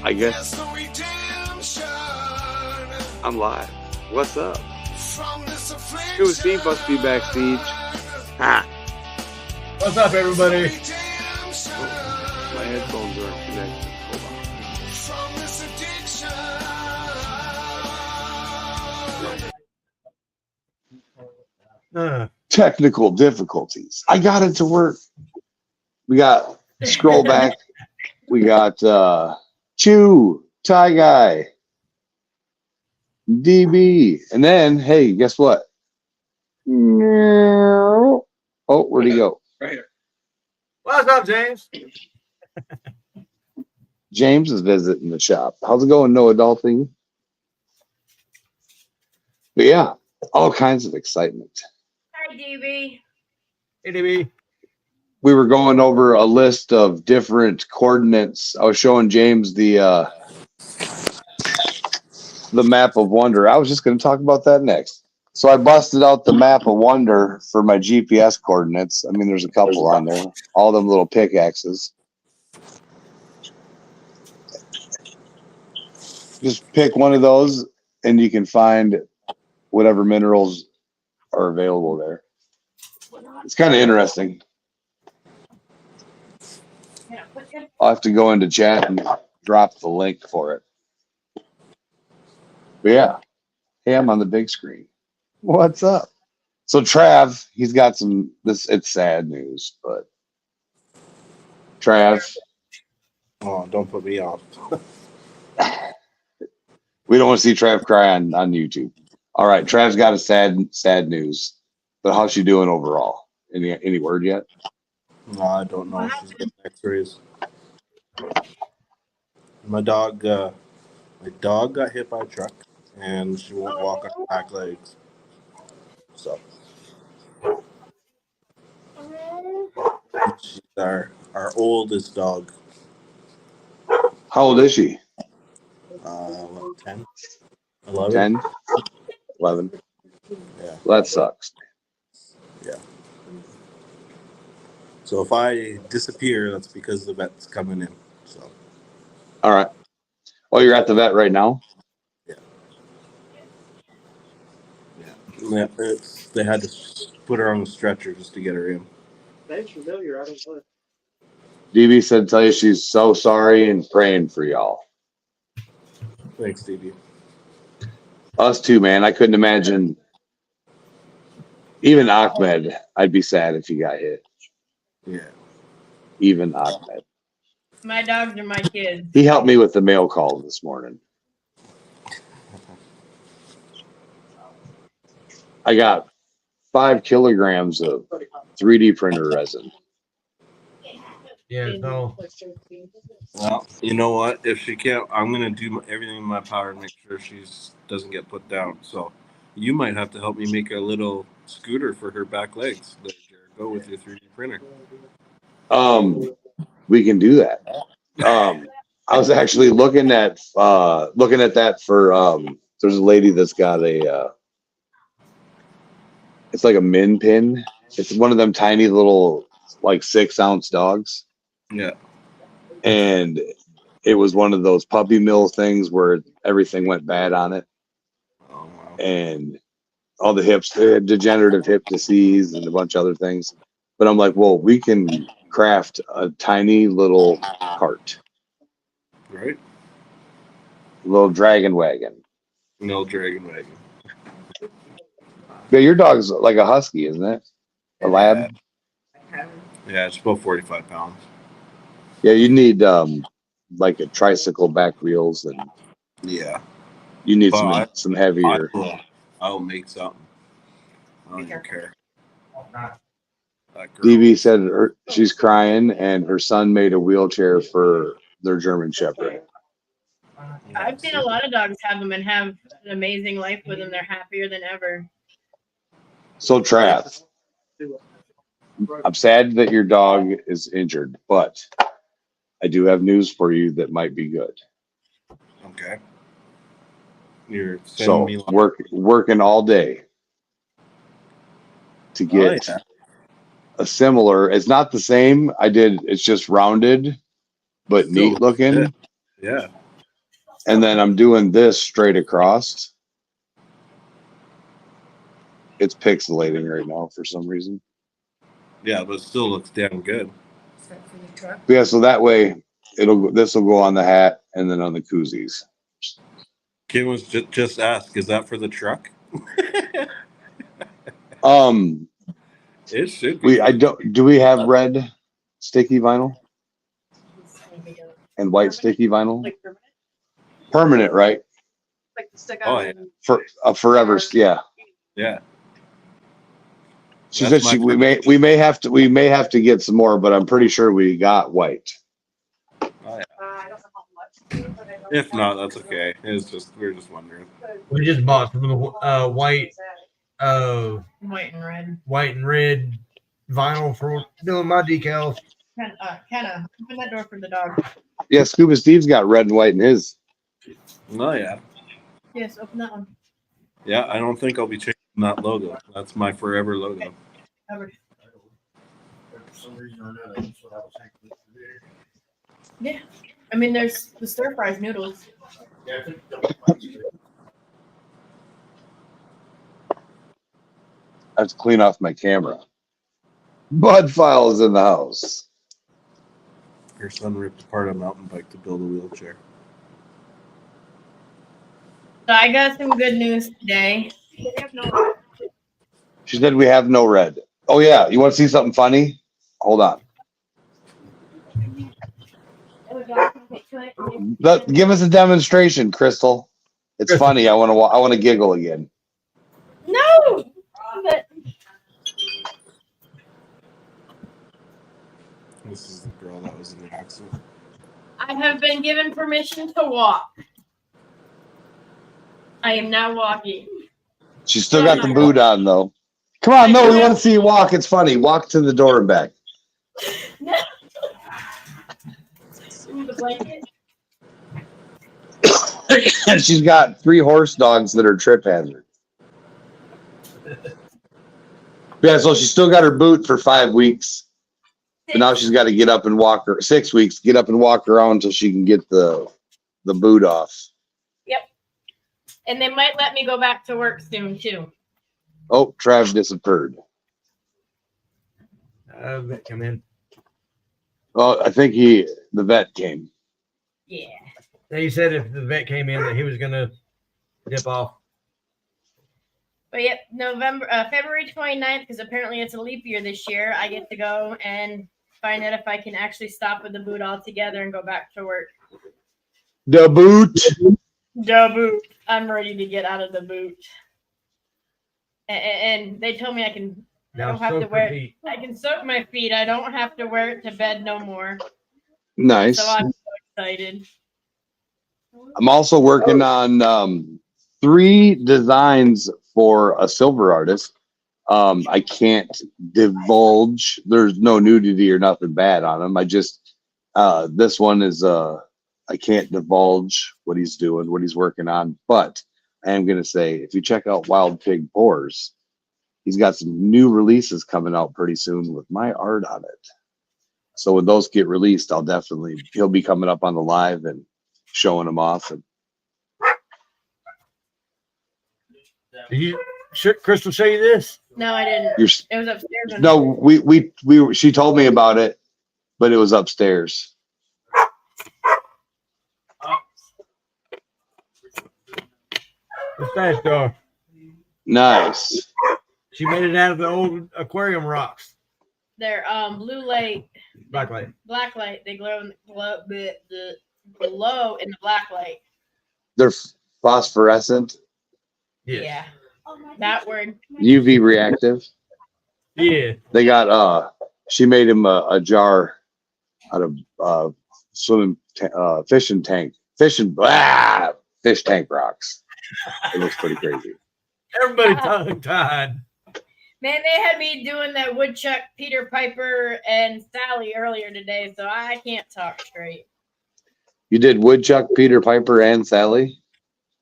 I guess I'm live. What's up? Yo, Steve must be backstage. Ha! What's up, everybody? Oh, my headphones aren't connected. Hold on. Technical difficulties. I got it to work. We got scroll back. We got Chew, Tie Guy, DB, and then hey, guess what? Oh, where'd he go? Right here. What's up, James? James is visiting the shop. How's it going? No adulting. But yeah, all kinds of excitement. Hi, DB. Hey, DB. We were going over a list of different coordinates. I was showing James the map of wonder. I was just going to talk about that next. So I busted out the map of wonder for my GPS coordinates. I mean, there's a couple on there. All them little pickaxes. Just pick one of those, and you can find whatever minerals are available there. It's kind of interesting. I'll have to go into chat and drop the link for it. But yeah, hey, I'm on the big screen. What's up? So Trav, he's got some. It's sad news, but Trav. Oh, don't put me off. We don't want to see Trav cry on YouTube. All right, Trav's got a sad news. But how's she doing overall? Any word yet? No, I don't know. She's getting X-rays. My dog got hit by a truck, and she won't walk on her back legs. So she's our oldest dog. How old is she? 10, 11. 10, 11. Yeah. Well, that sucks. Yeah. So if I disappear, that's because the vet's coming in. So. All right. Oh, you're at the vet right now? Yeah. Yeah. They had to put her on a stretcher just to get her in. Thanks for familiar. I don't know. DB said tell you she's so sorry and praying for y'all. Thanks, DB. Us too, man. I couldn't imagine. Even Ahmed, I'd be sad if he got hit. Yeah. Even Ahmed. My dogs are my kids. He helped me with the mail call this morning. I got 5 kilograms of 3D printer resin. Yeah, no. Well, you know what? If she can't, I'm going to do everything in my power to make sure she doesn't get put down. So you might have to help me make a little scooter for her back legs. There, Jericho, with your 3D printer. We can do that. I was actually looking at that for there's a lady that's got a it's like a min pin. It's one of them tiny little like 6-ounce dogs. Yeah. And it was one of those puppy mill things where everything went bad on it. Oh, wow. And all the hips, degenerative hip disease and a bunch of other things. But I'm like, well, we can craft a tiny little cart, Right? little dragon wagon. No dragon wagon. Yeah, your dog's like a husky, isn't it? A lab. Yeah, it's about 45 pounds. Yeah, you need like a tricycle back wheels, and Yeah. you need But some heavier. I'll make something. I don't even care. That girl. DB said she's crying, and her son made a wheelchair for their German Shepherd. I've seen a lot of dogs have them and have an amazing life with them. They're happier than ever. So Trav, I'm sad that your dog is injured, but I do have news for you that might be good. Okay. You're sending So me working all day to get a similar. It's not the same. It's just rounded, but Still neat looking. Yeah. And then I'm doing this straight across. It's pixelating right now for some reason. Yeah, but it still looks damn good. Yeah, so that way this will go on the hat and then on the koozies. Kim was just asked, is that for the truck? It should be. Do we have red sticky vinyl and white sticky vinyl? Like Permanent, right? like the stick Oh, on. yeah. For forever, yeah. Yeah. She said we may have to get some more, but I'm pretty sure we got white. Oh, yeah. I don't know how much. If not, that's okay. We're just wondering. We just bought some white White and red vinyl for doing my decals. Kenna, open that door for the dog. Yeah, Scuba Steve's got red and white in his. Oh, yeah. Yes, open that one. Yeah, I don't think I'll be changing that logo. That's my forever logo. Covered. For some reason or another, that's what I was thinking. Yeah. I mean, there's the stir fries noodles. Yeah, I have to clean off my camera. Bud File is in the house. Her son ripped apart a mountain bike to build a wheelchair. So I got some good news today. She said we have no red. Oh yeah, you want to see something funny? Hold on. Give us a demonstration, Crystal. It's funny. I want to giggle again. No. But This is the girl that was in the accident. I have been given permission to walk. I am now walking. She's still got the boot on though. Come on, no, we want to see you walk. It's funny. Walk to the door and back. No. Ooh, the blanket. And she's got 3 horse dogs that are trip hazard. Yeah, so she's still got her boot for 5 weeks. But now she's got to get up and walk her 6 weeks, get up and walk around until she can get the boot off. Yep. And they might let me go back to work soon too. Oh, Trav disappeared. Vet come in. Oh, I think the vet came. Yeah. He said if the vet came in that he was gonna dip off. But yep, February 29th, because apparently it's a leap year this year, I get to go and find out if I can actually stop with the boot altogether and go back to work. The boot. The boot. I'm ready to get out of the boot. And they told me I can. I don't have to wear it. I can soak my feet. I don't have to wear it to bed no more. Nice. So I'm so excited. I'm also working on 3 designs for a silver artist. I can't divulge. There's no nudity or nothing bad on them. I just this one is I can't divulge what he's doing, what he's working on. But I am gonna say, if you check out Wild Pig Pours, he's got some new releases coming out pretty soon with my art on it. So when those get released, he'll be coming up on the live and showing them off. And Did Crystal show you this? No, I didn't. It was upstairs. no, she told me about it, but it was upstairs. What's that, Star? Nice. She made it out of the old aquarium rocks. They're blue light, Black light. black light. They glow in the glow in the black light. They're phosphorescent, Yeah. That word. UV reactive. Yeah. They got she made him a jar out of fish tank rocks. It looks pretty crazy. Everybody tongue-tied. Man, they had me doing that woodchuck, Peter Piper, and Sally earlier today, so I can't talk straight. You did Woodchuck, Peter Piper, and Sally?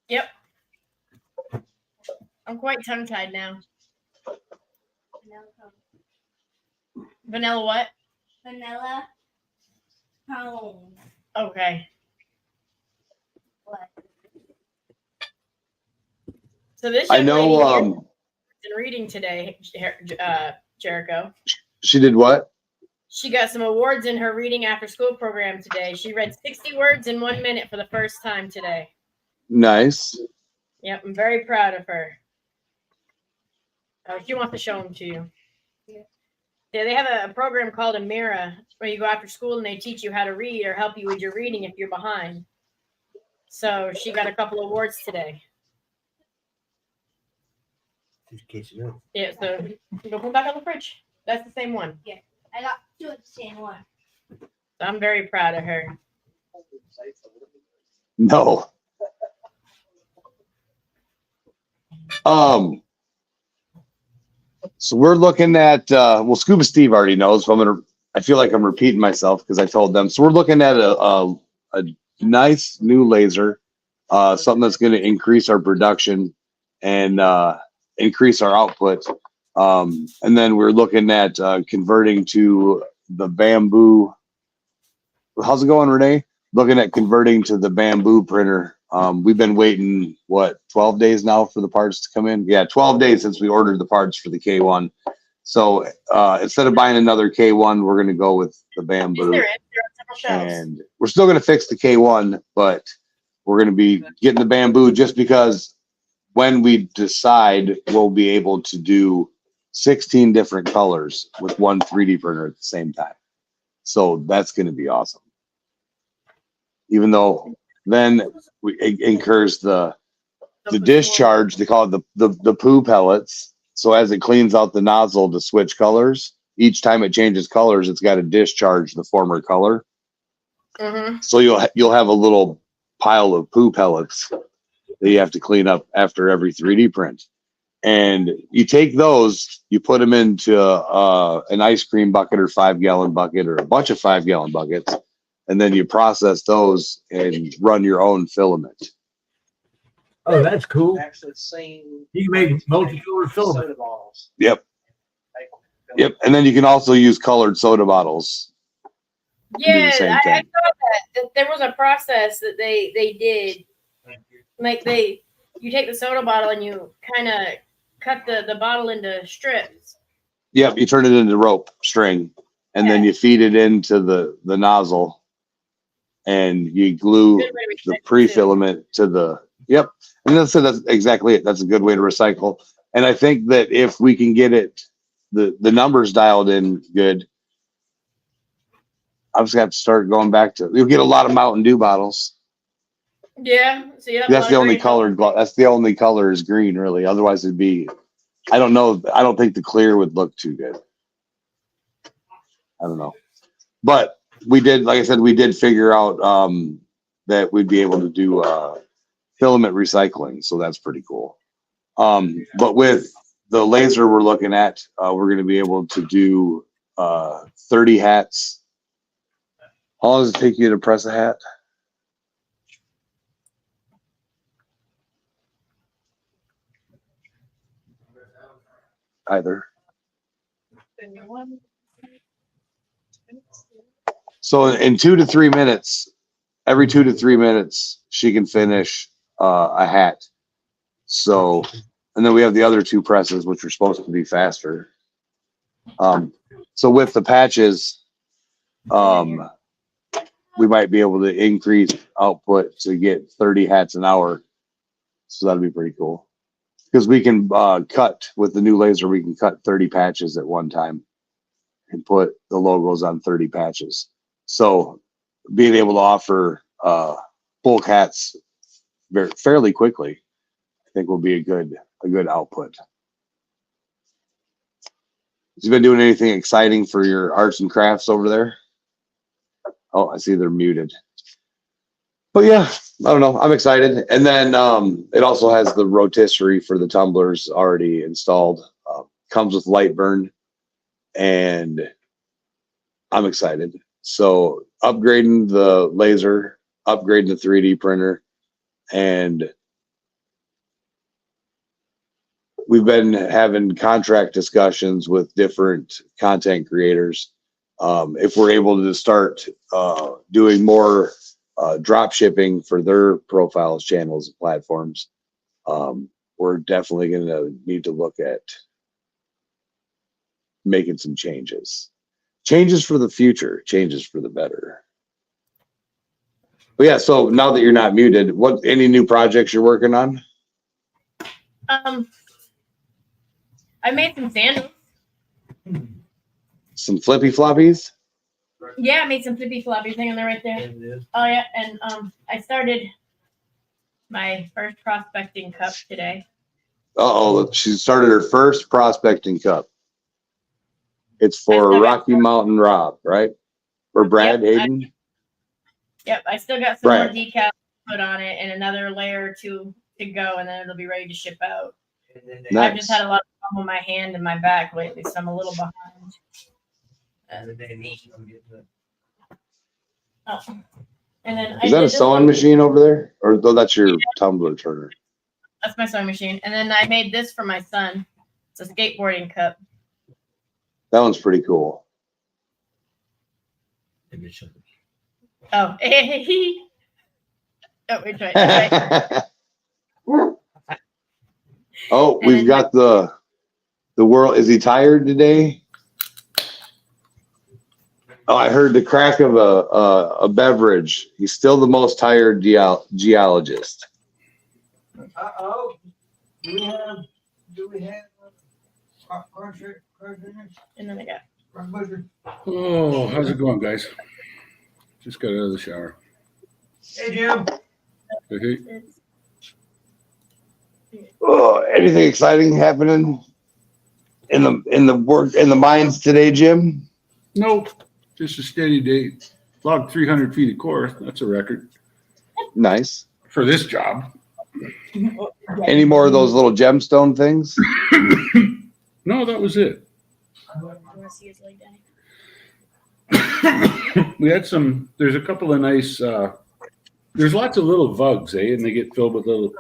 Yep. I'm quite tongue-tied now. Vanilla what? Vanilla cone. Okay. What? So this I young know lady in reading today, Jericho. She did what? She got some awards in her reading after school program today. She read 60 words in 1 minute for the first time today. Nice. Yep, I'm very proud of her. She wants to show them to you. Yeah, they have a program called Amira where you go after school and they teach you how to read or help you with your reading if you're behind. So she got a couple awards today. Yeah, so go put back on the fridge. That's the same one. Yeah, I got two of the same one. So I'm very proud of her. No. So we're looking at Scuba Steve already knows, so I feel like I'm repeating myself because I told them. So we're looking at a nice new laser, something that's going to increase our production and increase our output. And then we're looking at converting to the bamboo. How's it going, Renee? Looking at converting to the bamboo printer. We've been waiting, 12 days now for the parts to come in? Yeah, 12 days since we ordered the parts for the K1. So instead of buying another K1, we're going to go with the bamboo. And we're still going to fix the K1, but we're going to be getting the bamboo just because when we decide, we'll be able to do 16 different colors with one 3D printer at the same time. So that's going to be awesome. Even though then it incurs the discharge, they call it the poo pellets. So as it cleans out the nozzle to switch colors, each time it changes colors, it's got to discharge the former color. Mm-hmm. So you'll have a little pile of poo pellets that you have to clean up after every 3D print. And you take those, you put them into an ice cream bucket or 5-gallon bucket or a bunch of 5-gallon buckets, and then you process those and run your own filament. Oh, that's cool. Actually, same. You can make multicolored filament. Soda bottles. Yep. And then you can also use colored soda bottles. Yeah, same I thing. saw that there was a process that they did. Like you take the soda bottle and you kind of cut the bottle into strips. Yep, you turn it into rope string, and then you feed it into the nozzle, and you glue Good way to the recycle, pre-filament to the, yep. And that's exactly it. That's a good way to recycle. And I think that if we can get it, the numbers dialed in good, I'm just gonna have to start going back to, you'll get a lot of Mountain Dew bottles. Yeah, so you have That's the only green. colored, that's the only color is green, really. Otherwise it'd be, I don't know. I don't think the clear would look too good. I don't know. But we did, like I said, we did figure out that we'd be able to do filament recycling. So that's pretty cool. But with the laser we're looking at, we're going to be able to do 30 hats. How long does it take you to press a hat? Either. So in 2 to 3 minutes, every 2 to 3 minutes, she can finish a hat. So, and then we have the other 2 presses, which are supposed to be faster. So with the patches, we might be able to increase output to get 30 hats an hour. So that'd be pretty cool. Because we can cut with the new laser, we can cut 30 patches at one time and put the logos on 30 patches. So being able to offer bulk hats fairly quickly, I think will be a good output. Have you been doing anything exciting for your arts and crafts over there? Oh, I see they're muted. But yeah, I don't know. I'm excited. And then it also has the rotisserie for the tumblers already installed. Comes with light burn, and I'm excited. So upgrading the laser, upgrading the 3D printer, and we've been having contract discussions with different content creators. If we're able to start doing more drop shipping for their profiles, channels, and platforms, we're definitely going to need to look at making some changes. Changes for the future, changes for the better. But yeah, so now that you're not muted, any new projects you're working on? I made some sandals. Some flippy floppies? Yeah, I made some flippy floppy thing on there right there. Oh yeah, and I started my first prospecting cup today. Uh-oh, she started her first prospecting cup. It's for Rocky Mountain Rob, right? Or Brad Hayden? Yep, I still got some more decals put on it and another layer or two to go, and then it'll be ready to ship out. Nice. I've just had a lot of problem with my hand and my back lately, so I'm a little behind. Oh. And then Is that a sewing machine over there? Or that's your tumbler turner? That's my sewing machine. And then I made this for my son. It's a skateboarding cup. That one's pretty cool. Oh, oh, wait, right. Oh, we've got the world. Is he tired today? Oh, I heard the crack of a beverage. He's still the most tired geologist. Uh-oh. Do we have And then I got. Oh, how's it going, guys? Just got out of the shower. Hey, Jim. Hey. Oh, anything exciting happening in the mines today, Jim? Nope. Just a steady day. Logged 300 feet of core. That's a record. Nice. For this job. Any more of those little gemstone things? No, that was it. We had there's a couple of nice, there's lots of little vugs, and they get filled with little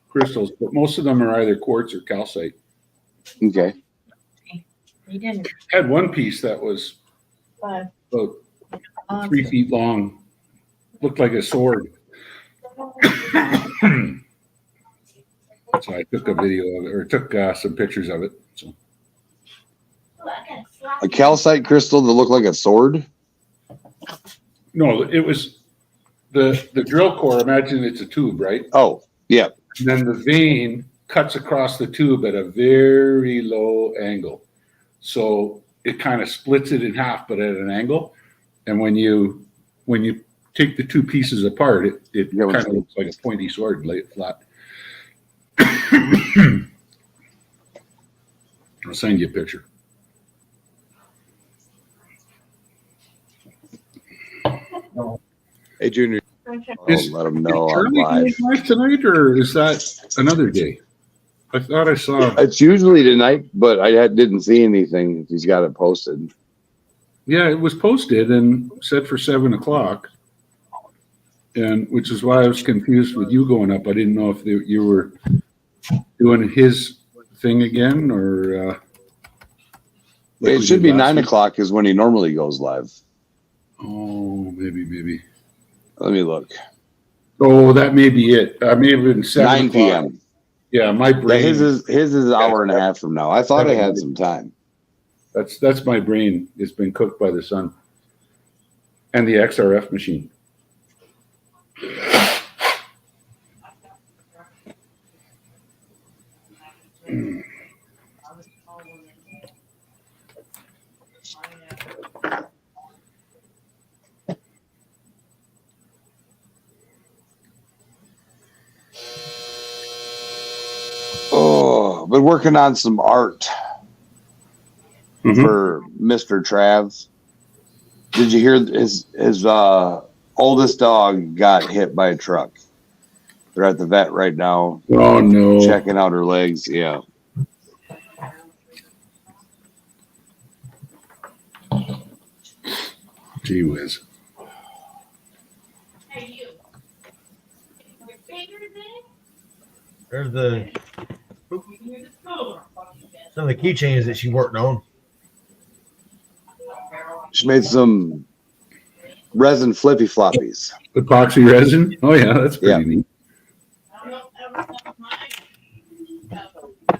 crystals, but most of them are either quartz or calcite. Okay. You didn't. Had one piece that was about 3 feet long, looked like a sword. So I took a video of it, or took some pictures of it. So. A calcite crystal that looked like a sword? No, it was the drill core. Imagine it's a tube, right? Oh, yeah. And then the vein cuts across the tube at a very low angle. So it kind of splits it in half, but at an angle. And when you take the two pieces apart, it kind of looks like a pointy sword, lay it flat. I'll send you a picture. Hey, Junior. Let them know I'm live. Live tonight, or is that another day? I thought I saw. It's usually tonight, but I didn't see anything. He's got it posted. Yeah, it was posted and set for 7 o'clock, and which is why I was confused with you going up. I didn't know if you were doing his thing again, or it should be 9 o'clock is when he normally goes live. Oh, maybe. Let me look. Oh, that may be it. I may have been 7 9 p.m. Yeah, my brain. Yeah, his is an hour and a half from now. I thought I had some time. That's my brain. It's been cooked by the sun. And the XRF machine. Oh, been working on some art Mhm. for Mr. Trav. Did you hear his oldest dog got hit by a truck? They're at the vet right now, Oh no. checking out her legs. Yeah. Gee whiz. There's some of the keychains that she worked on. She made some resin flippy floppies. Epoxy resin? Oh yeah, that's pretty neat.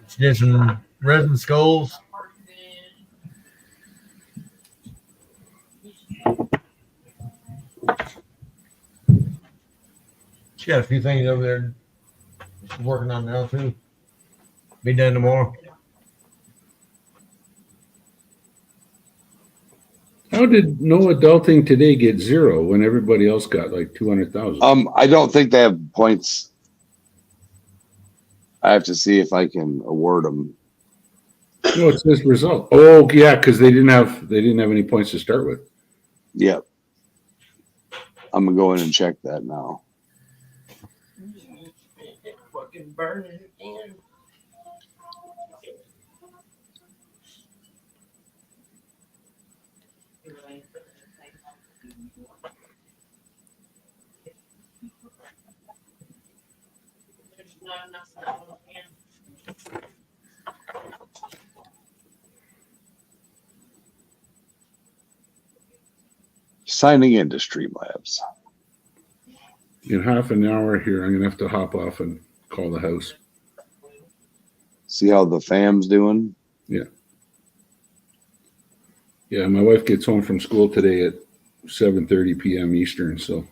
She did some resin skulls. She got a few things over there she's working on now too. Be done tomorrow. How did no adulting today get 0 when everybody else got like 200,000? I don't think they have points. I have to see if I can award them. No, it says result. Oh yeah, because they didn't have any points to start with. Yep. I'm gonna go in and check that now. Fucking burning in. Signing into Streamlabs. In half an hour here, I'm gonna have to hop off and call the house. See how the fam's doing? Yeah, my wife gets home from school today at 7:30 p.m. Eastern, so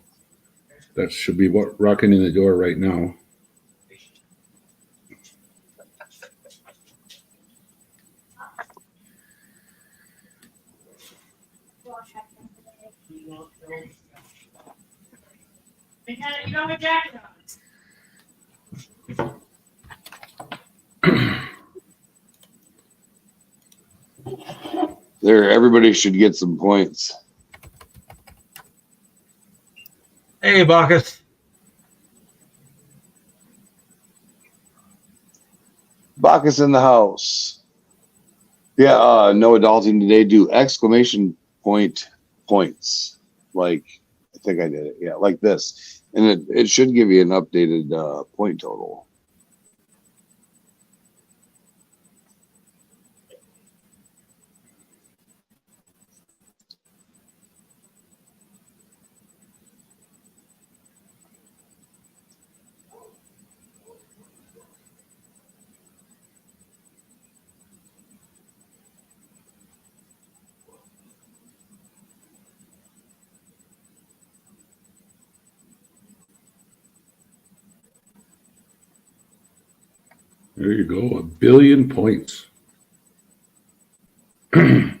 that should be rocking in the door right now. You know what jacket on. There, everybody should get some points. Hey, Bacchus. Bacchus in the house. Yeah, no adulting today. Do exclamation point points. Like, I think I did it. Yeah, like this. And it should give you an updated point total. There you go, 1 billion points. There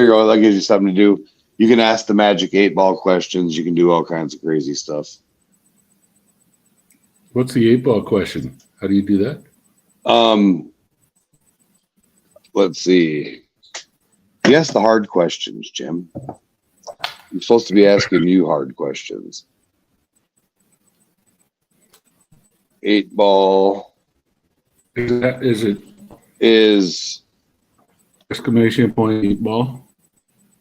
you go. That gives you something to do. You can ask the magic 8-ball questions. You can do all kinds of crazy stuff. What's the 8-ball question? How do you do that? Let's see. You ask the hard questions, Jim. I'm supposed to be asking you hard questions. 8-ball Is it is exclamation point 8-ball?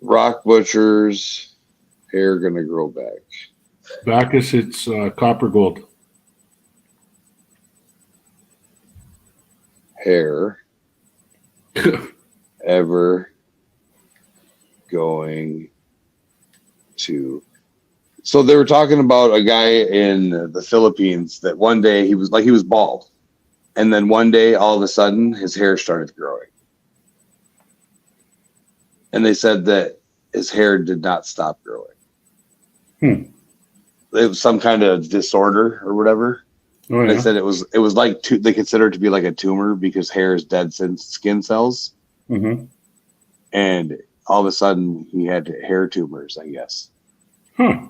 rock butchers, hair gonna grow back. Bacchus, it's copper gold. Hair ever going to. So they were talking about a guy in the Philippines that one day he was bald, And then one day, all of a sudden, his hair started growing. And they said that his hair did not stop growing. It was some kind of disorder or whatever. Oh, yeah. They said it was like they consider it to be like a tumor because hair is dead skin cells. Mm-hmm. And all of a sudden, he had hair tumors, I guess. Huh.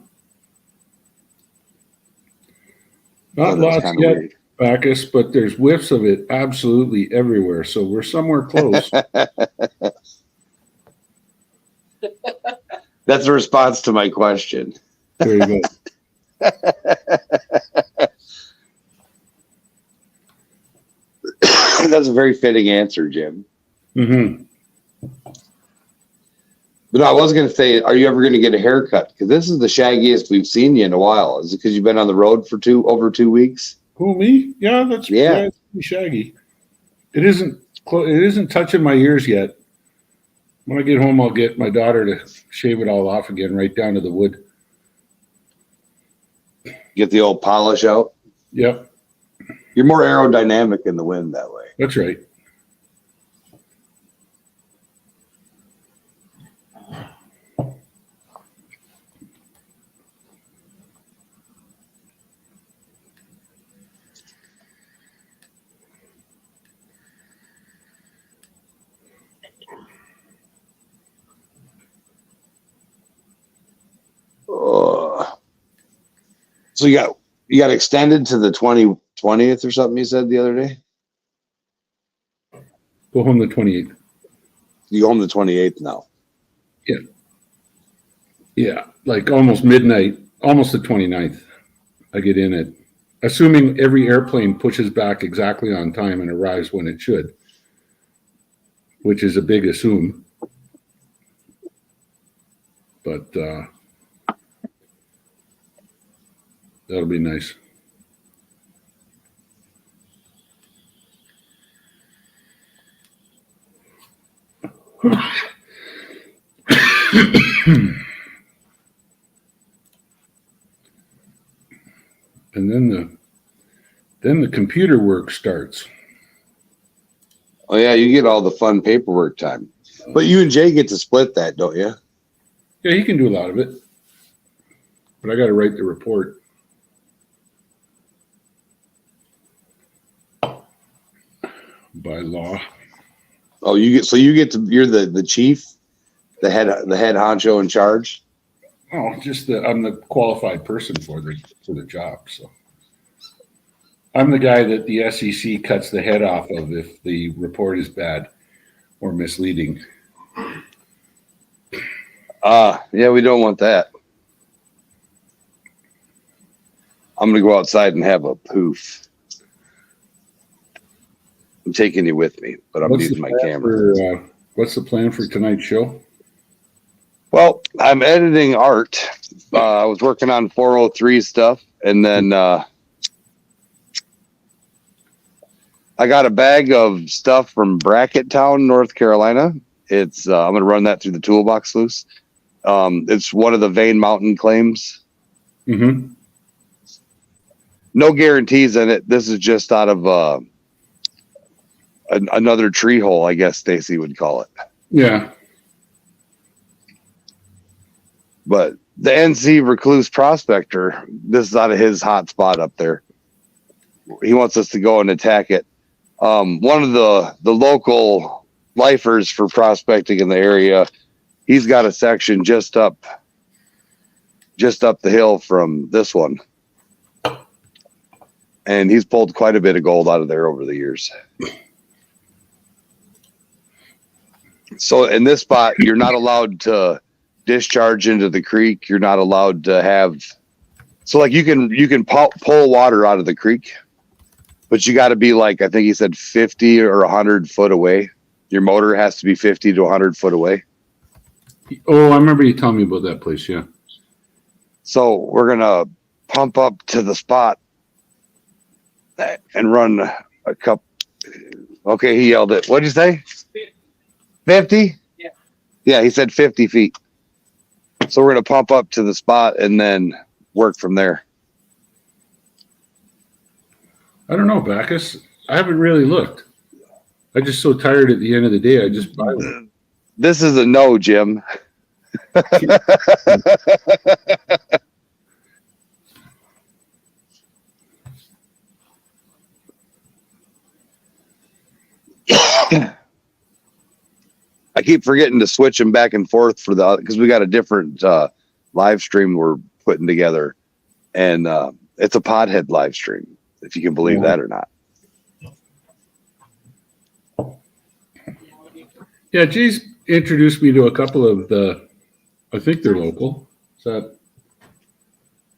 Not So lots yet, weird. Bacchus, but there's whiffs of it absolutely everywhere. So we're somewhere close. That's a response to my question. There you go. That's a very fitting answer, Jim. Mm-hmm. But I was going to say, are you ever going to get a haircut? Because this is the shaggiest we've seen you in a while. Is it because you've been on the road for over 2 weeks? Who, me? Yeah, it's pretty shaggy. It isn't touching my ears yet. When I get home, I'll get my daughter to shave it all off again, right down to the wood. Get the old polish out? Yep. You're more aerodynamic in the wind that way. That's right. So you got extended to the 20th or something you said the other day? Go home the 28th. You go home the 28th now? Yeah. Yeah, like almost midnight, almost the 29th. I get in it. Assuming every airplane pushes back exactly on time and arrives when it should, which is a big assume. But that'll be nice. And then the computer work starts. Oh yeah, you get all the fun paperwork time. But you and Jay get to split that, don't you? Yeah, he can do a lot of it. But I got to write the report. By law. Oh, you're the chief, the head honcho in charge. Oh, I'm the qualified person for the job. So I'm the guy that the SEC cuts the head off of if the report is bad or misleading. Yeah, we don't want that. I'm gonna go outside and have a poof. I'm taking you with me, but I'm using my camera. What's the plan for tonight's show? Well, I'm editing art. I was working on 403 stuff, and then I got a bag of stuff from Bracketttown, North Carolina. It's I'm going to run that through the toolbox loose. It's one of the Vane Mountain claims. Mm-hmm. No guarantees in it. This is just out of another tree hole, I guess Stacy would call it. Yeah. But the NC Recluse Prospector, this is out of his hot spot up there. He wants us to go and attack it. One of the local lifers for prospecting in the area, he's got a section just up the hill from this one. And he's pulled quite a bit of gold out of there over the years. So in this spot, you're not allowed to discharge into the creek. You're not allowed to have, so like you can pull water out of the creek, but you got to be like, I think he said 50 or 100 foot away. Your motor has to be 50 to 100 foot away. Oh, I remember you telling me about that place. Yeah. So we're going to pump up to the spot and run a cup. Okay. He yelled it. What'd you say? 50? Yeah. Yeah. He said 50 feet. So we're going to pump up to the spot and then work from there. I don't know, Bacchus. I haven't really looked. I'm just so tired at the end of the day. I just buy one. This is a no, Jim. I keep forgetting to switch them back and forth for because we got a different live stream we're putting together, and it's a Podhead live stream, if you can believe that or not. Yeah, Jay's introduced me to a couple of I think they're local. Is that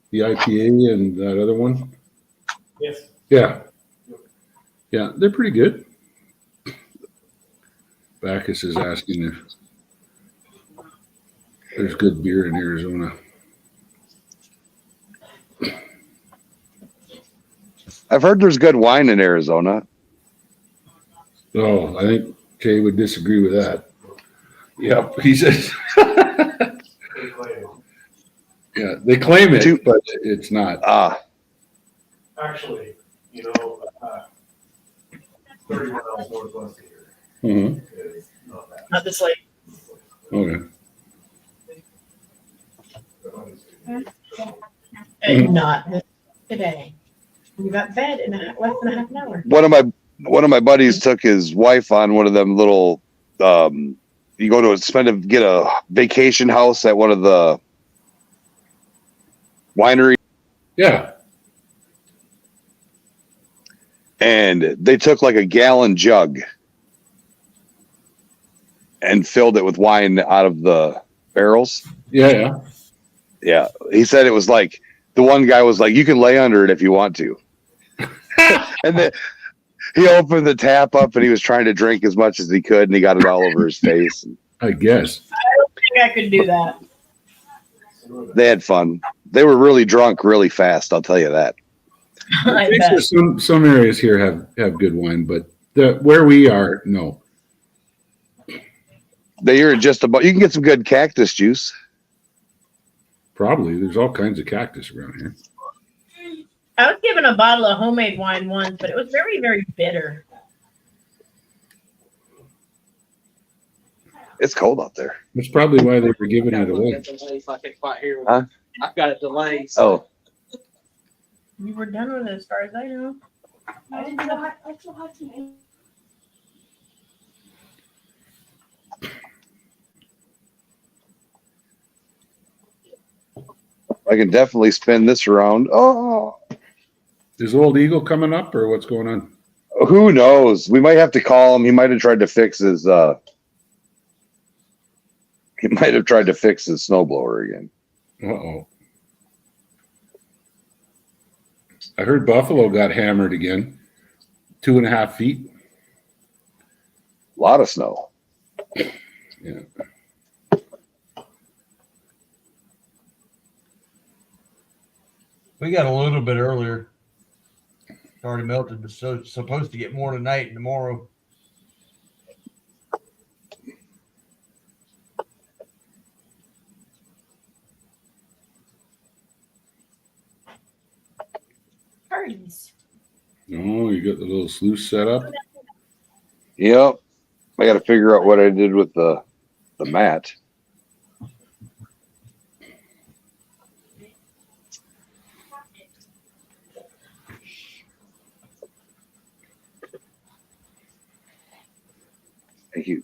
the IPA and that other one? Yes. Yeah. Yeah, they're pretty good. Bacchus is asking if there's good beer in Arizona. I've heard there's good wine in Arizona. Oh, I think Jay would disagree with that. Yep, he says. Yeah, they claim it, but it's not. Actually, 30 miles northwest of here. Mm-hmm. Is not that. Not this late. Okay. Not today. You got bed in less than a half an hour. One of my buddies took his wife on one of them little. You go to get a vacation house at one of the wineries. Yeah. And they took like a gallon jug and filled it with wine out of the barrels. Yeah. Yeah. He said it was like, the one guy was like, you can lay under it if you want to. And then he opened the tap up and he was trying to drink as much as he could, and he got it all over his face. I guess. I don't think I could do that. They had fun. They were really drunk really fast, I'll tell you that. I bet. Some areas here have good wine, but where we are, no. You're just about, you can get some good cactus juice. Probably. There's all kinds of cactus around here. I was given a bottle of homemade wine once, but it was very, very bitter. It's cold out there. That's probably why they were giving it away. Huh? I've got a delay. Oh, You were done with it as far as I know. I still have some. I can definitely spin this around. Oh, Is Old Eagle coming up or what's going on? who knows? We might have to call him. He might have tried to fix his snowblower again. Uh-oh. I heard Buffalo got hammered again. 2.5 feet. A lot of snow. Yeah. We got a little bit earlier. It's already melted, but so supposed to get more tonight and tomorrow. Parties. Oh, you got the little sluice set up? Yep. I got to figure out what I did with the mat. Thank you.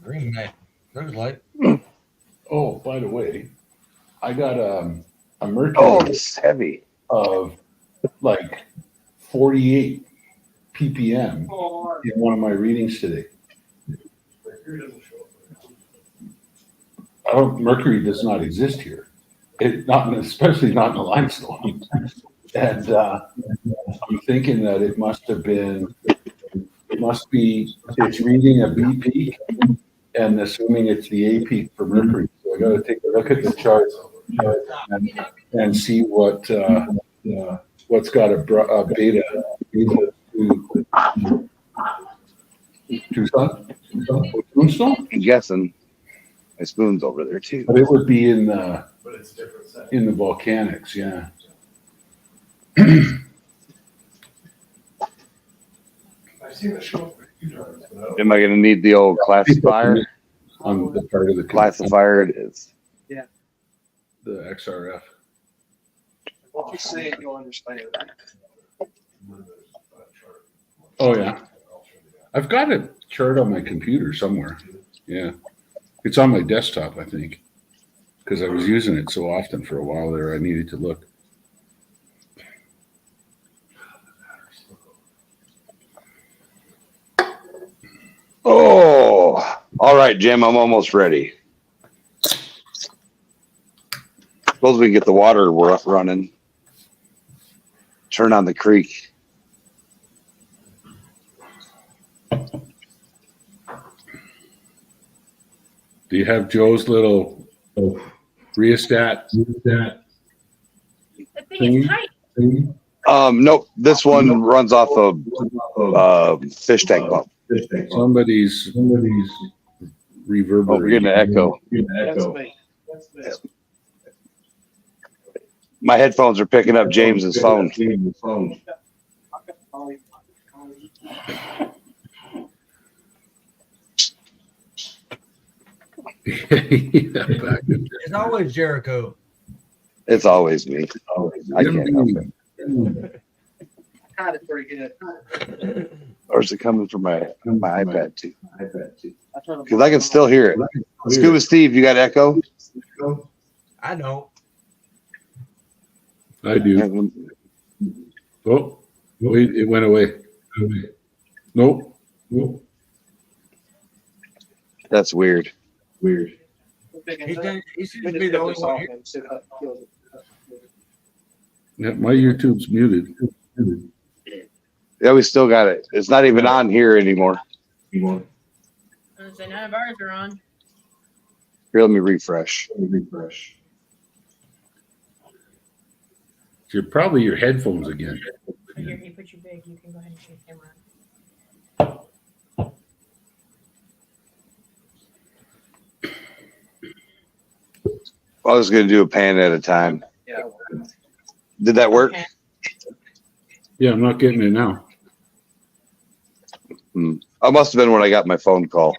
Green man. There's light. Oh, by the way, I got a Oh, mercury it's heavy. of like 48 ppm in one of my readings today. Mercury does not exist here. Especially not in the limestone. And I'm thinking that it must be, it's reading a B peak and assuming it's the A peak for Mercury. So I got to take a look at the chart and see what's got a beta. Tucson? Tombstone? I'm guessing. My spoon's over there too. But it would be in But it's different. the volcanics, yeah. I've seen the show for a few times, but I don't. Am I going to need the old classifier? On the part of the Classifier it is. the XRF. What you say, you'll understand. Oh yeah, I've got a chart on my computer somewhere. Yeah, it's on my desktop, I think, because I was using it so often for a while there. I needed to look. Oh, all right, Jim. I'm almost ready. Suppose we can get the water running. Turn on the creek. Do you have Joe's little rheostat? The thing is tight. Nope. This one runs off a fish tank pump. Somebody's reverberating. Oh, we're getting an echo. That's me. That's me. My headphones are picking up James's phone. It's always Jericho. It's always me. I can't help it. Got it pretty good. Or is it coming from my iPad too? Because I can still hear it. Scuba Steve, you got echo? I don't. I do. Oh, wait, it went away. Nope. That's weird. He seems to be the only one here. Yeah, my YouTube's muted. Yeah, we still got it. It's not even on here anymore. I was say none of ours are on. Here, let me refresh. You're probably your headphones again. Here, he put you big. You can go ahead and shake the camera. I was going to do a pan at a time. Yeah. Did that work? Okay. Yeah, I'm not getting it now. I must have been when I got my phone call.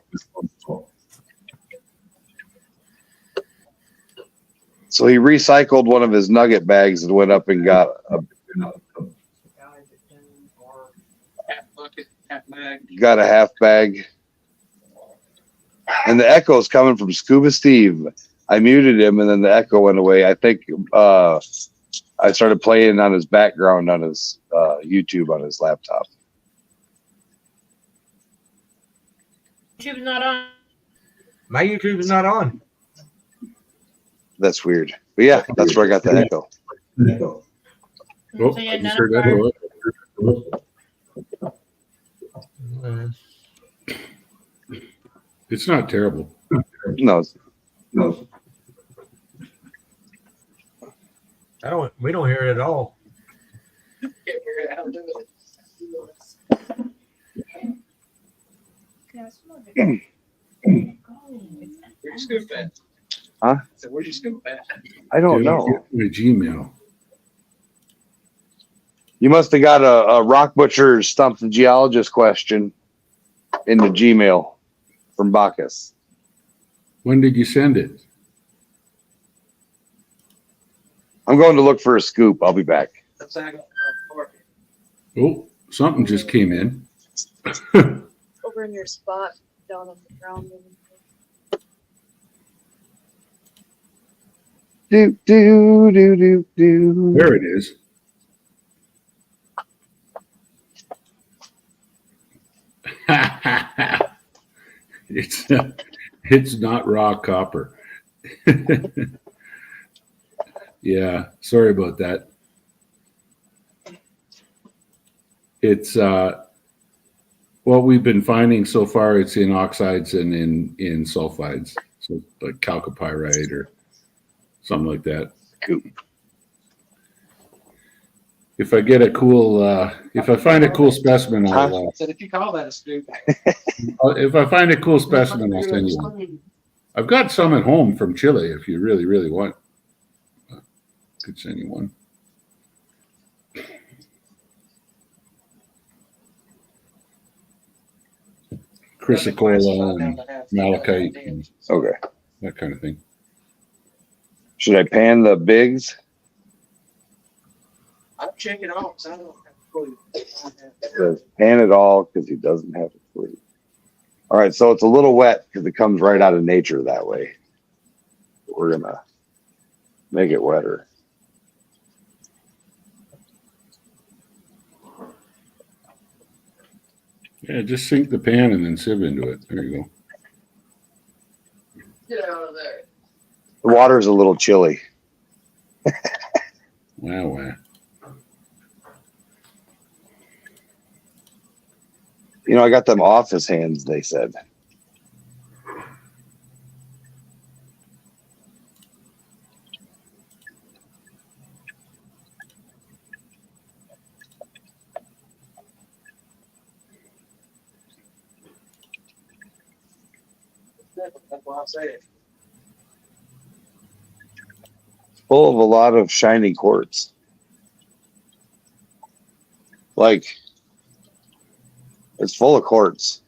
So he recycled one of his nugget bags and went up and got Half bucket, half bag. a half bag. And the echo is coming from Scuba Steve. I muted him and then the echo went away. I think I started playing on his background on his YouTube on his laptop. YouTube's not on. My YouTube is not on. That's weird. But yeah, that's where I got the echo. Oh, So yeah, I none just of heard ours. that. It's not terrible. No. We don't hear it at all. Can't figure out how to do it. Where's your scoop at? Huh? So where's your scoop at? I don't know. My Gmail. You must have got a Rock Butcher Stump the Geologist question in the Gmail from Bacchus. When did you send it? I'm going to look for a scoop. I'll be back. That's how I got parking. Oh, something just came in. Over in your spot down on the ground. Do, do, do, do, do. There it is. It's not raw copper. Yeah, sorry about that. It's what we've been finding so far. It's in oxides and in sulfides, so like chalcopyrite or something like that. Cool. if I get a cool, if I find a cool specimen, I I'll, said, if you call that a scoop. if I find a cool specimen, I'll send you one. I've got some at home from Chile if you really, really want. Could send you one. Chrysocolla and malachite and Okay. that kind of thing. Should I pan the bigs? I'm checking off, so I don't have a clue. It says pan it all because he doesn't have a clue. All right, so it's a little wet because it comes right out of nature that way. We're gonna make it wetter. Yeah, just sink the pan and then sieve into it. There you go. Get out of there. The water's a little chilly. Wow, wow. You know, I got them office hands, they said. That's why I say it. Full of a lot of shiny quartz. Like, it's full of quartz.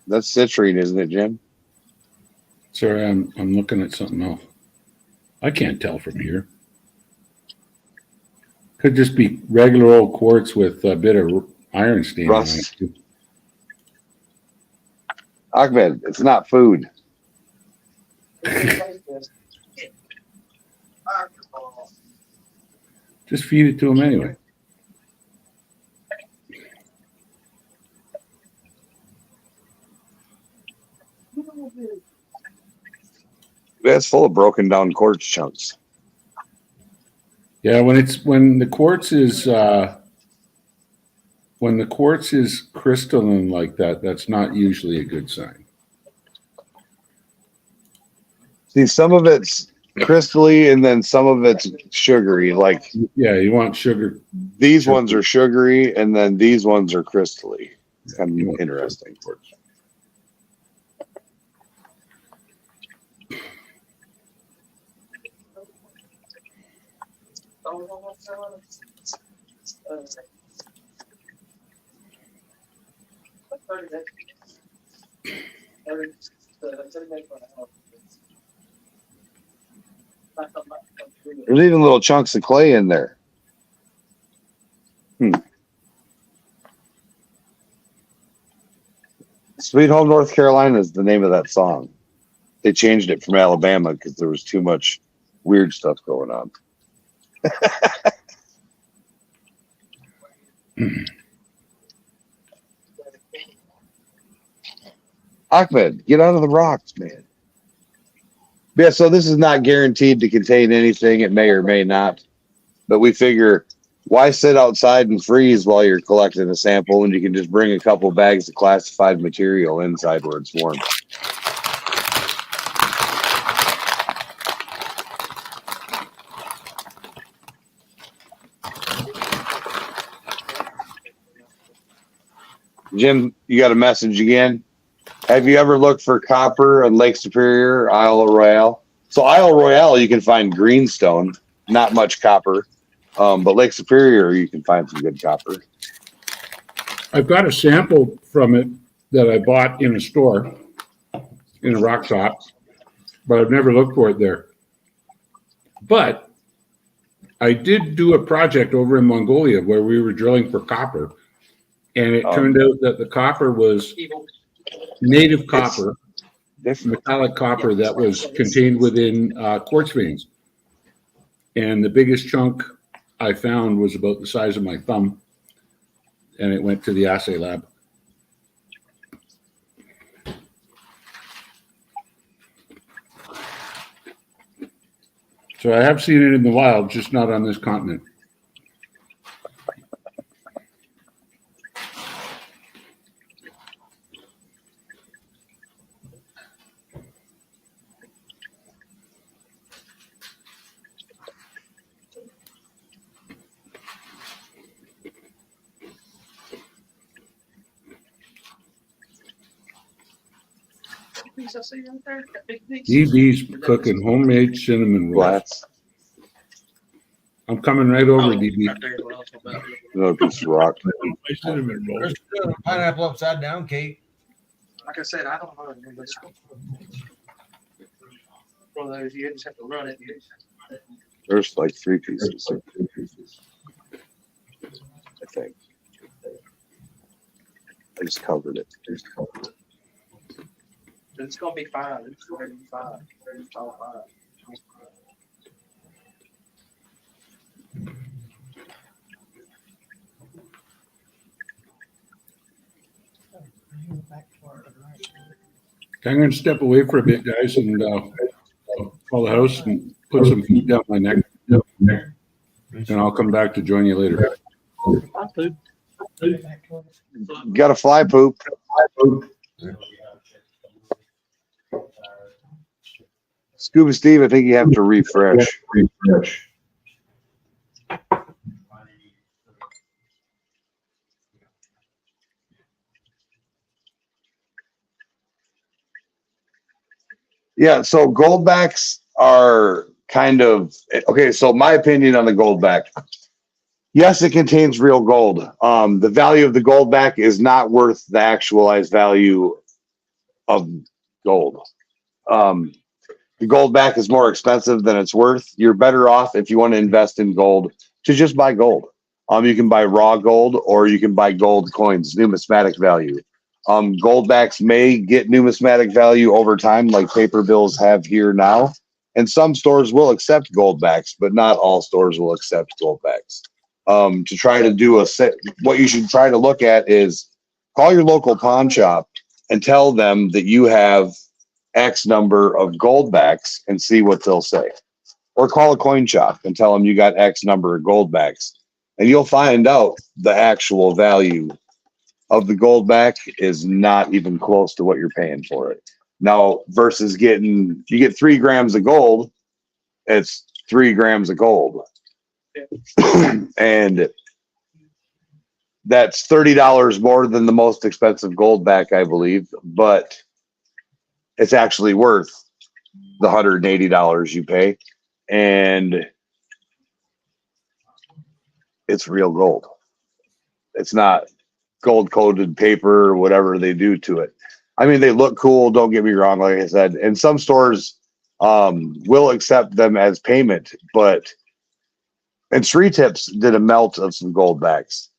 That's citrine, isn't it, Jim? Sorry, I'm looking at something else. I can't tell from here. Could just be regular old quartz with a bit of iron stain on Rust. it. Ahmed, it's not food. Just feed it to him anyway. It's full of broken down quartz chunks. Yeah, when the quartz is crystalline like that, that's not usually a good sign. See, some of it's crystally and then some of it's sugary. Like Yeah, you want sugar. these ones are sugary and then these ones are crystally. It's kind of interesting. There's even little chunks of clay in there. Sweet Home North Carolina is the name of that song. They changed it from Alabama because there was too much weird stuff going on. Ahmed, get out of the rocks, man. Yeah, so this is not guaranteed to contain anything. It may or may not. But we figure, why sit outside and freeze while you're collecting a sample when you can just bring a couple bags of classified material inside where it's warm? Jim, you got a message again? Have you ever looked for copper on Lake Superior, Isle Royale? So Isle Royale, you can find greenstone, not much copper. But Lake Superior, you can find some good copper. I've got a sample from it that I bought in a store, in a rock shop, but I've never looked for it there. But I did do a project over in Mongolia where we were drilling for copper, and it turned out that the copper was native copper, metallic copper that was contained within quartz veins. And the biggest chunk I found was about the size of my thumb, and it went to the assay lab. So I have seen it in the wild, just not on this continent. piece I see right there? That big piece? DB's cooking homemade cinnamon rolls. Flats. I'm coming right over, Oh, DB. right there is what I was talking about. Another piece of rock. My cinnamon rolls. There's pineapple upside down, Kate. Like I said, I don't know. One of those, you just have to run it. There's like 3 pieces. I think. I just covered it. It's gonna be fine. It's gonna be fine. It's all fine. I'm going to step away for a bit, guys, and call the house and put some feet down my neck. And I'll come back to join you later. Got a fly poop. Scuba Steve, I think you have to refresh. Yeah, so goldbacks are kind of okay. So my opinion on the goldback, yes, it contains real gold. The value of the goldback is not worth the actualized value of gold. The goldback is more expensive than it's worth. You're better off if you want to invest in gold to just buy gold. You can buy raw gold or you can buy gold coins, numismatic value. Goldbacks may get numismatic value over time, like paper bills have here now. And some stores will accept goldbacks, but not all stores will accept goldbacks. To try to do what you should try to look at is call your local pawn shop and tell them that you have X number of goldbacks and see what they'll say. Or call a coin shop and tell them you got X number of goldbacks. And you'll find out the actual value of the goldback is not even close to what you're paying for it. Now, versus you get 3 grams of gold, it's 3 grams of gold. And that's $30 more than the most expensive goldback, I believe, but it's actually worth the $180 you pay. And it's real gold. It's not gold coated paper or whatever they do to it. I mean, they look cool, don't get me wrong, like I said, and some stores will accept them as payment, and Sri Tips did a melt of some goldbacks.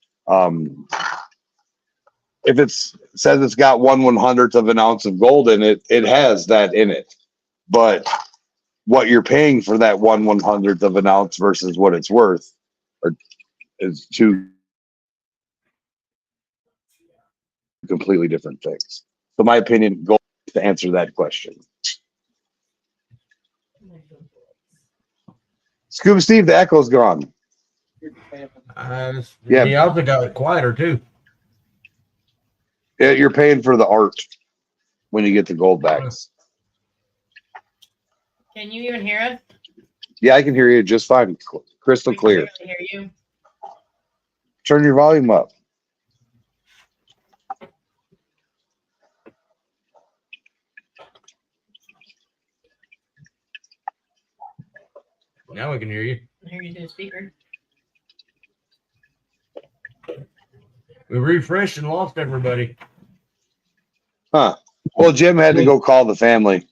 If it says it's got 1/100th of an ounce of gold in it, it has that in it. But what you're paying for that 1/100th of an ounce versus what it's worth is 2 completely different things. So my opinion, gold to answer that question. Scuba Steve, the echo's gone. Yeah. The other got quieter too. Yeah, you're paying for the art when you get the goldbacks. Can you even hear us? Yeah, I can hear you just fine, crystal We can clear. barely hear you. Turn your volume up. Now we can hear you. I hear you through the speaker. We refreshed and lost everybody. Huh. Well, Jim had to go call the family.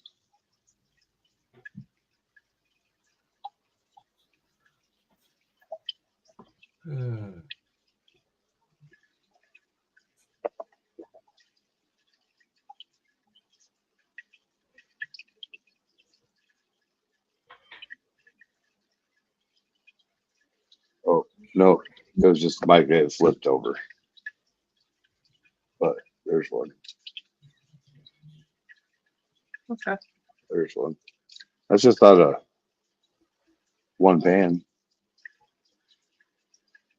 Oh, no, it was just my guy flipped over. But there's one. Okay. There's one. That's just out of one pan.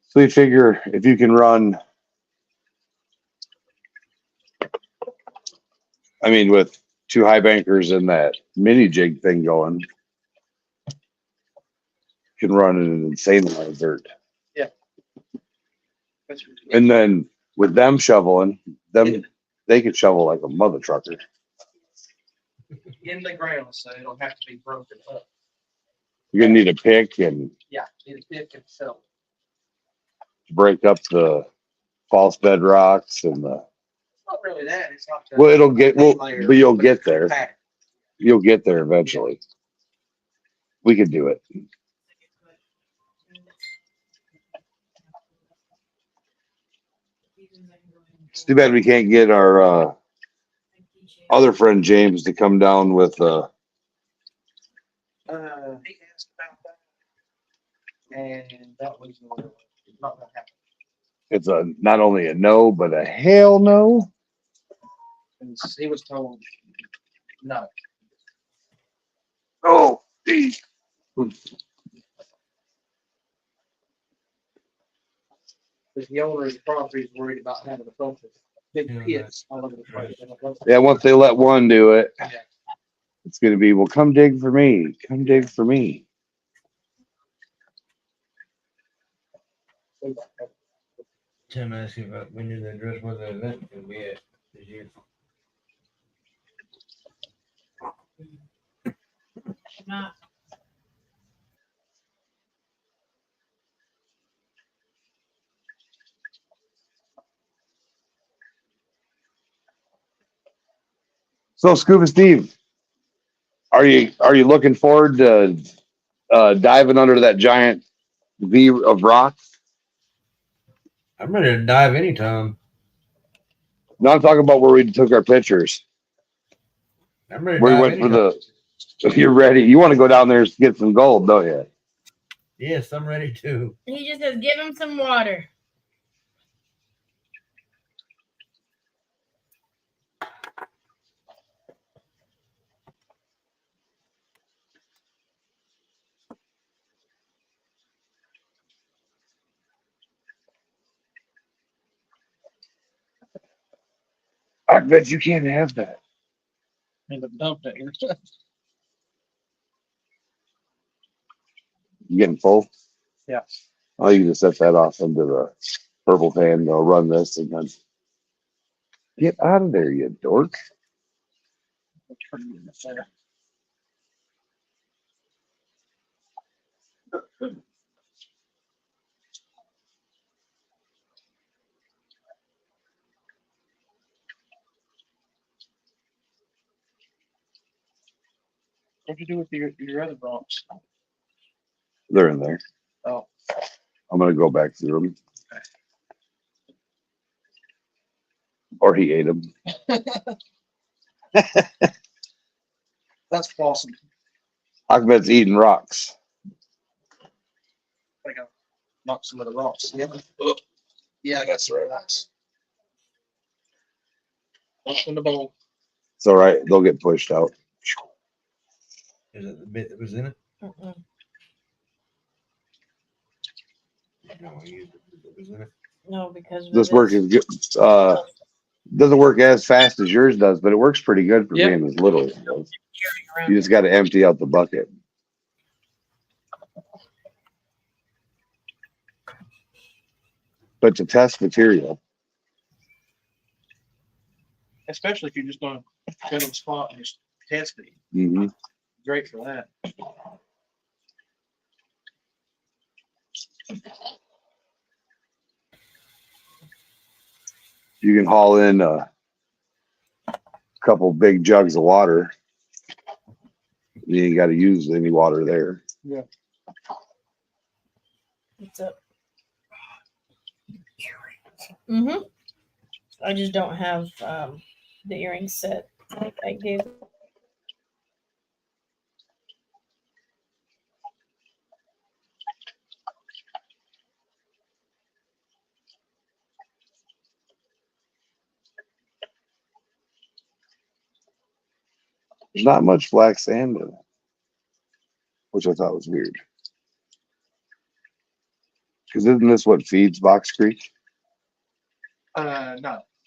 So you figure if you can run, I mean, with 2 high bankers and that mini jig thing going, you can run an insane amount of dirt. Yeah. And then with them shoveling, they could shovel like a mother trucker. in the ground, so it'll have to be broken up. You're gonna need a pick and Yeah, it'll fit itself. break up the false bedrocks and the. Not really that. It's not. Well, it'll get. Well, layer, but you'll but get it's there. compact. You'll get there eventually. We can do it. It's too bad we can't get our other friend James to come down with He asked about that, and that was not gonna happen. it's a not only a no but a hell no. And he was told no. Oh, geez. Because the owner of the property is worried about having a bunch of big pits all over the place. Yeah, once they let one do it, Yeah. it's gonna be, well, come dig for me. Come dig for me. Tim asked you about when you address where the event can be at this year. Not. So, Scuba Steve, are you looking forward to diving under that giant V of rock? I'm ready to dive anytime. No, I'm talking about where we took our pictures. I'm ready to Where we dive went for anytime. you're ready. You want to go down there and get some gold, don't you? Yes, I'm ready to. He just says, give him some water. I bet you can't have that. And dumped it. You getting full? Yeah. Oh, you can just set that off into the purple pan. They'll run this and then get out of there, you dork. What'd you do with your other rocks? They're in there. Oh. I'm gonna go back through them. Or he ate them. That's awesome. Ahmed's eating rocks. I gotta knock some of the rocks. Yeah. Oh. Yeah, I got some rocks. What's in the bowl? It's all right. They'll get pushed out. Is it the bit that was in it? Mm-mm. No, I used the bit that was in it. No, because This work is good. Doesn't work as fast as yours does, but it works pretty good for being as little as it does. You just got to empty out the bucket. But to test material, Especially if you're just gonna go to the spot and just test it. mm-hmm. Great for that. You can haul in a couple big jugs of water. You ain't got to use any water there. Yeah. What's up? Mm-hmm. I just don't have the earring set. I gave. There's not much black sand in it, which I thought was weird. Because isn't this what feeds Box Creek? No,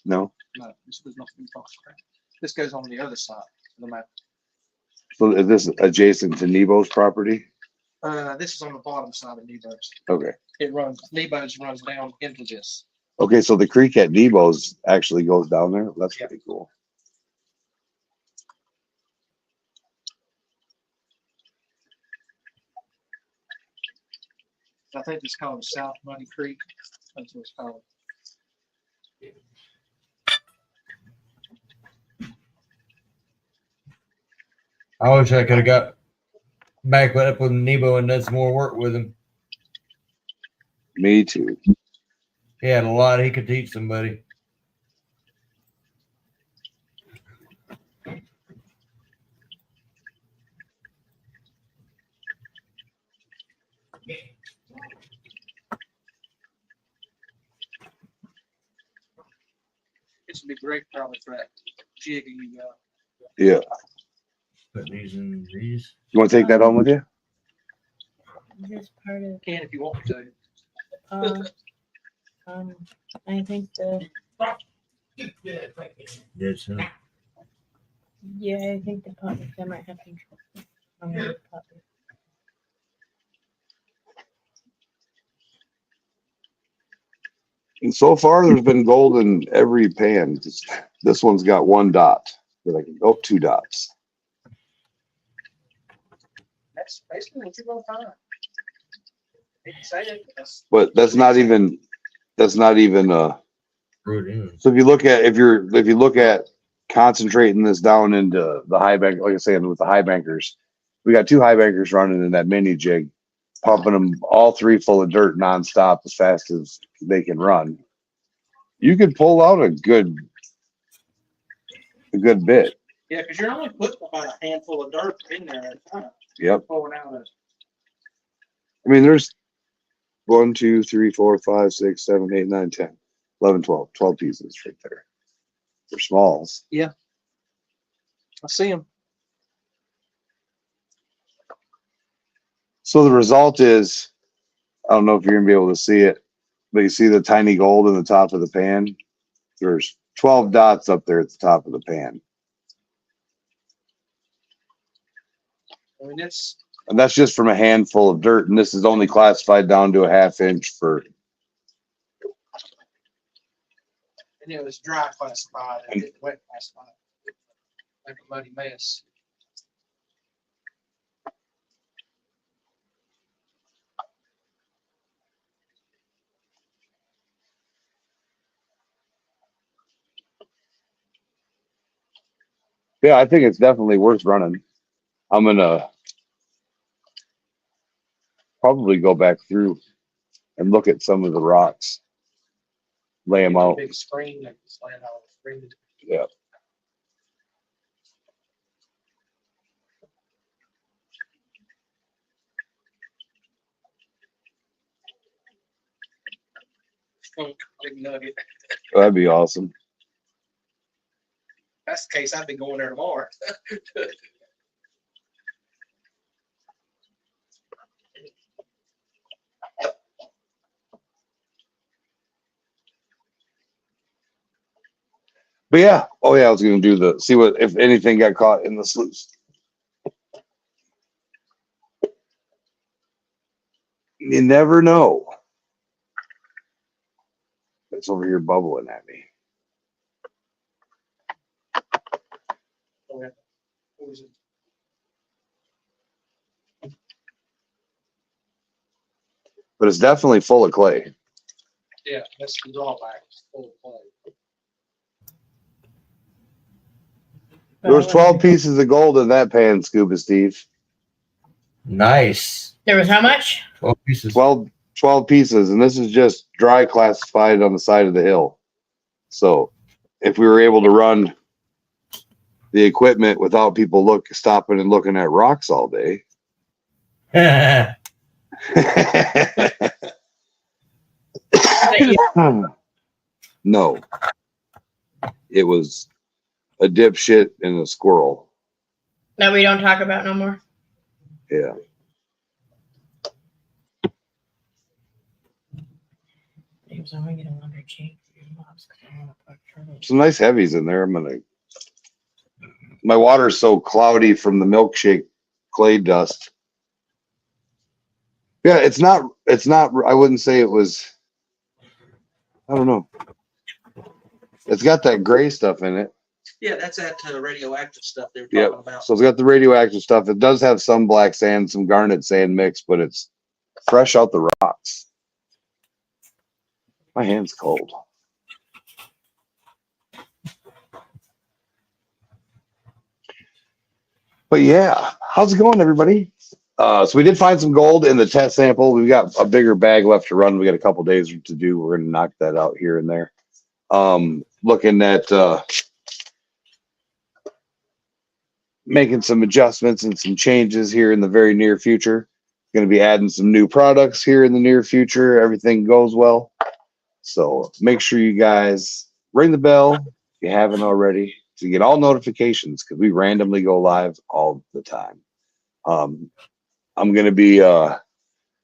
No. no, this does not feed Fox Creek. This goes on the other side of the map. So is this adjacent to Nebo's property? This is on the bottom side of Nebo's. Okay. It runs, Nebo's runs down into this. Okay, so the creek at Nebo's actually goes down there. That's pretty cool. I think it's called South Muddy Creek. That's what it's called. I wish I could have got back up with Nebo and done some more work with him. Me too. He had a lot he could teach somebody. This would be great probably for that jigging you got. Yeah. Put these in these. You want to take that home with you? This part of Can if you want to. I think the Yes, huh? yeah, I think the puppet I might have control. I'm gonna do puppet. And so far, there's been gold in every pan. This one's got 1 dot. Like, 2 dots. That's basically what you're gonna find. Excited. But that's not even. Screwed in. So if you look at concentrating this down into the high bank, like I said, with the high bankers, we got 2 high bankers running in that mini jig, pumping them all 3 full of dirt nonstop as fast as they can run. You could pull out a good bit. Yeah, because you're only putting about a handful of dirt in there at a time. Yep. Pulling out of. I mean, there's 1, 2, 3, 4, 5, 6, 7, 8, 9, 10, 11, 12 pieces right there. They're smalls. I see them. So the result is, I don't know if you're gonna be able to see it, but you see the tiny gold in the top of the pan? There's 12 dots up there at the top of the pan. I mean, it's And that's just from a handful of dirt. And this is only classified down to a 1/2 inch for, and it was dry classified and didn't wet classified. Like a muddy mess. yeah, I think it's definitely worth running. I'm gonna probably go back through and look at some of the rocks, lay them out. Big screen that just land on the screen. Yeah. Big nugget. That'd be awesome. That's the case. I'd be going there tomorrow. But yeah, oh yeah, I was gonna do see what if anything got caught in the sluice. You never know. It's over here bubbling at me. What was it? But it's definitely full of clay. Yeah, that's the drawback. It's full of clay. There was 12 pieces of gold in that pan, Scuba Steve. Nice. There was how much? 12 pieces. 12 pieces, and this is just dry classified on the side of the hill. So if we were able to run the equipment without people stopping and looking at rocks all day. No. It was a dipshit and a squirrel. That we don't talk about no more. Yeah. So I'm gonna get a laundry chain for your mom's because I want to put turtles. Some nice heavies in there. My water's so cloudy from the milkshake clay dust. Yeah, it's not, I wouldn't say it was, I don't know. It's got that gray stuff in it. Yeah, that's that radioactive stuff they're talking about. So it's got the radioactive stuff. It does have some black sand, some garnet sand mix, but it's fresh out the rocks. My hand's cold. But yeah, how's it going, everybody? So we did find some gold in the test sample. We've got a bigger bag left to run. We got a couple days to do. We're going to knock that out here and there. Looking at making some adjustments and some changes here in the very near future. Going to be adding some new products here in the near future. Everything goes well. So make sure you guys ring the bell if you haven't already to get all notifications because we randomly go live all the time. I'm going to be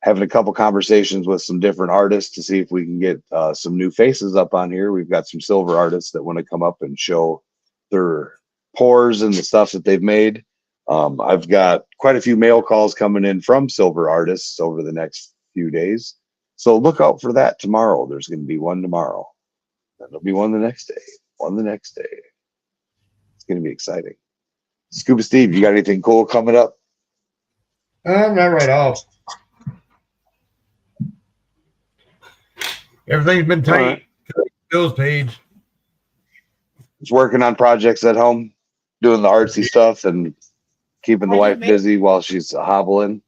having a couple conversations with some different artists to see if we can get some new faces up on here. We've got some silver artists that want to come up and show their pours and the stuff that they've made. I've got quite a few mail calls coming in from silver artists over the next few days. So look out for that tomorrow. There's going to be one tomorrow. There'll be one the next day. One the next day. It's going to be exciting. Scuba Steve, you got anything cool coming up? Not right off. Everything's been tight. Right. Bills paid. Just working on projects at home, doing the artsy stuff and keeping the wife busy while she's hobbling.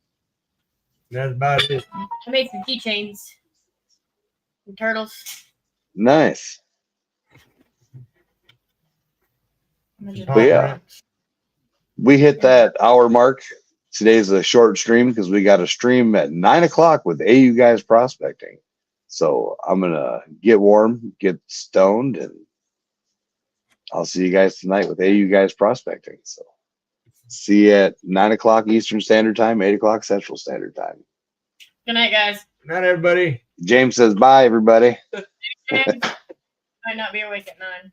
That's about it. I made some keychains. Some turtles. Nice. But yeah, we hit that hour mark. Today's a short stream because we got a stream at 9 o'clock with AU Guys Prospecting. So I'm going to get warm, get stoned, and I'll see you guys tonight with AU Guys Prospecting. So see you at 9 o'clock Eastern Standard Time, 8 o'clock Central Standard Time. Good night, guys. Good night, everybody. James says bye, everybody. James might not be awake at 9.